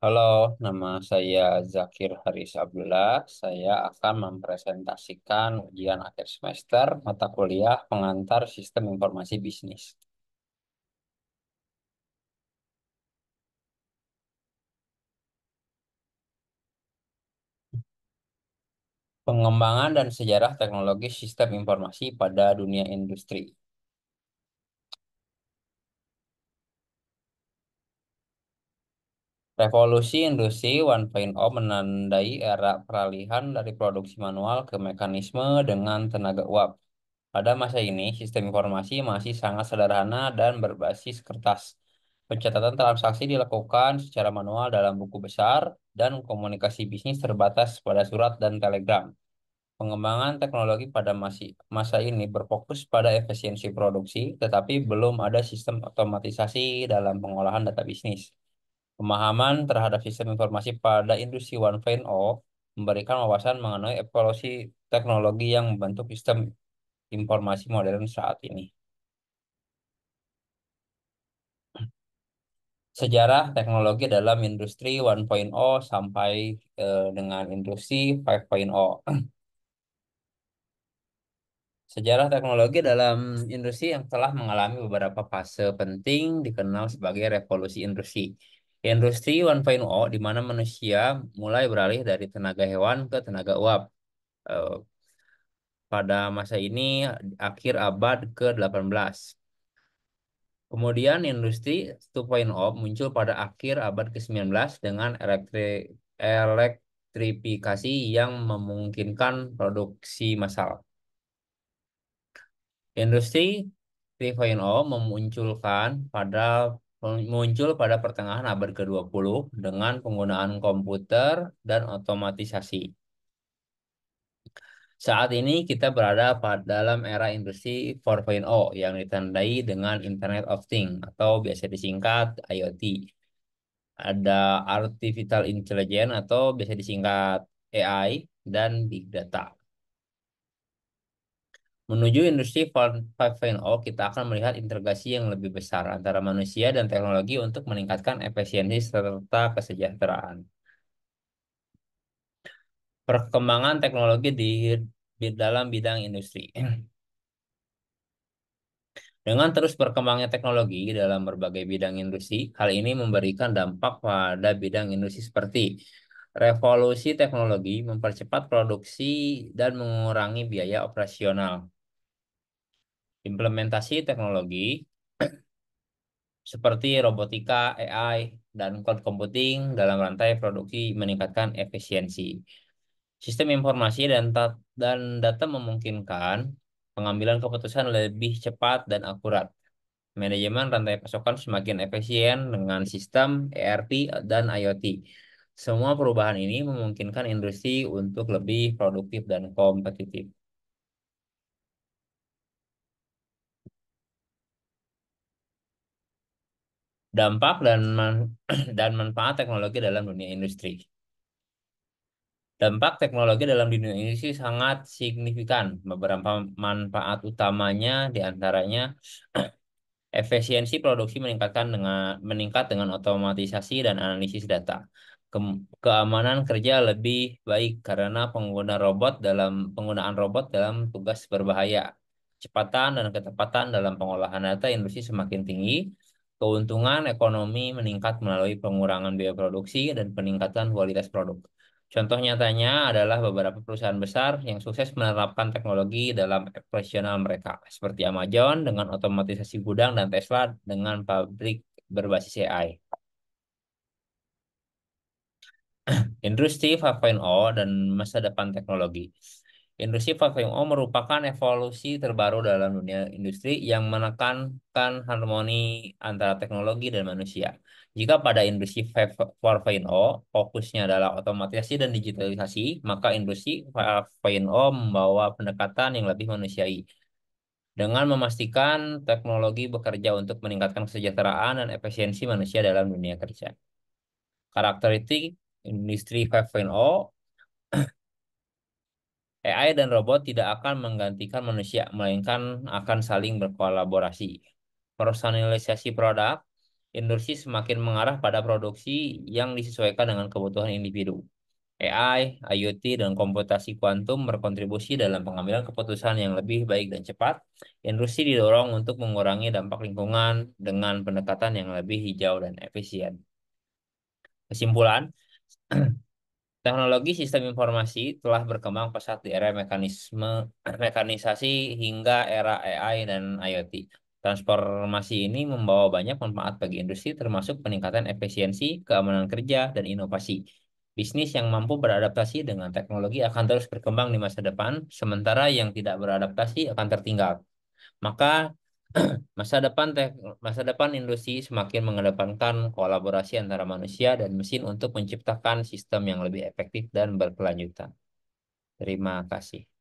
Halo, nama saya Zakir Haris Abdullah. Saya akan mempresentasikan ujian akhir semester mata kuliah pengantar Sistem Informasi Bisnis. Pengembangan dan sejarah teknologi sistem informasi pada dunia industri. Revolusi Industri 1.0 menandai era peralihan dari produksi manual ke mekanisme dengan tenaga uap. Pada masa ini, sistem informasi masih sangat sederhana dan berbasis kertas. Pencatatan transaksi dilakukan secara manual dalam buku besar, dan komunikasi bisnis terbatas pada surat dan telegram. Pengembangan teknologi pada masa ini berfokus pada efisiensi produksi, tetapi belum ada sistem otomatisasi dalam pengolahan data bisnis. Pemahaman terhadap sistem informasi pada industri 1.0 memberikan wawasan mengenai evolusi teknologi yang membentuk sistem informasi modern saat ini. Sejarah teknologi dalam industri 1.0 sampai dengan industri 5.0. Sejarah teknologi dalam industri yang telah mengalami beberapa fase penting dikenal sebagai revolusi industri. Industri 1.0 di mana manusia mulai beralih dari tenaga hewan ke tenaga uap. Eh, Pada masa ini akhir abad ke-18. Kemudian industri 2.0 muncul pada akhir abad ke-19 dengan elektrifikasi yang memungkinkan produksi massal. Industri 3.0 muncul pada pertengahan abad ke-20 dengan penggunaan komputer dan otomatisasi. Saat ini kita berada dalam era industri 4.0 yang ditandai dengan Internet of Things atau biasa disingkat IoT. Ada Artificial Intelligence atau biasa disingkat AI dan Big Data. Menuju industri 4.0, kita akan melihat integrasi yang lebih besar antara manusia dan teknologi untuk meningkatkan efisiensi serta kesejahteraan. Perkembangan teknologi dalam bidang industri. Dengan terus berkembangnya teknologi dalam berbagai bidang industri, hal ini memberikan dampak pada bidang industri seperti revolusi teknologi, mempercepat produksi dan mengurangi biaya operasional. Implementasi teknologi seperti robotika, AI, dan cloud computing dalam rantai produksi meningkatkan efisiensi. Sistem informasi dan data memungkinkan pengambilan keputusan lebih cepat dan akurat. Manajemen rantai pasokan semakin efisien dengan sistem ERP dan IoT. Semua perubahan ini memungkinkan industri untuk lebih produktif dan kompetitif. Dampak dan manfaat teknologi dalam dunia industri. Dampak teknologi dalam dunia industri sangat signifikan. Beberapa manfaat utamanya diantaranya efisiensi produksi meningkat dengan otomatisasi dan analisis data. Keamanan kerja lebih baik karena penggunaan robot dalam tugas berbahaya. Kecepatan dan ketepatan dalam pengolahan data industri semakin tinggi. Keuntungan ekonomi meningkat melalui pengurangan biaya produksi dan peningkatan kualitas produk. Contoh nyatanya adalah beberapa perusahaan besar yang sukses menerapkan teknologi dalam operasional mereka, seperti Amazon dengan otomatisasi gudang dan Tesla dengan pabrik berbasis AI. Industri 4.0 dan masa depan teknologi. Industri 4.0 merupakan evolusi terbaru dalam dunia industri yang menekankan harmoni antara teknologi dan manusia. Jika pada industri 4.0 fokusnya adalah otomatisasi dan digitalisasi, maka industri 5.0 membawa pendekatan yang lebih manusiawi dengan memastikan teknologi bekerja untuk meningkatkan kesejahteraan dan efisiensi manusia dalam dunia kerja. Karakteristik industri 5.0, AI dan robot tidak akan menggantikan manusia, melainkan akan saling berkolaborasi. Personalisasi produk. industri semakin mengarah pada produksi yang disesuaikan dengan kebutuhan individu. AI, IoT, dan komputasi kuantum berkontribusi dalam pengambilan keputusan yang lebih baik dan cepat. Industri didorong untuk mengurangi dampak lingkungan dengan pendekatan yang lebih hijau dan efisien. Kesimpulan, teknologi sistem informasi telah berkembang pesat di era mekanisasi hingga era AI dan IoT. Transformasi ini membawa banyak manfaat bagi industri, termasuk peningkatan efisiensi, keamanan kerja, dan inovasi. Bisnis yang mampu beradaptasi dengan teknologi akan terus berkembang di masa depan, sementara yang tidak beradaptasi akan tertinggal. Maka masa depan industri semakin mengedepankan kolaborasi antara manusia dan mesin untuk menciptakan sistem yang lebih efektif dan berkelanjutan. Terima kasih.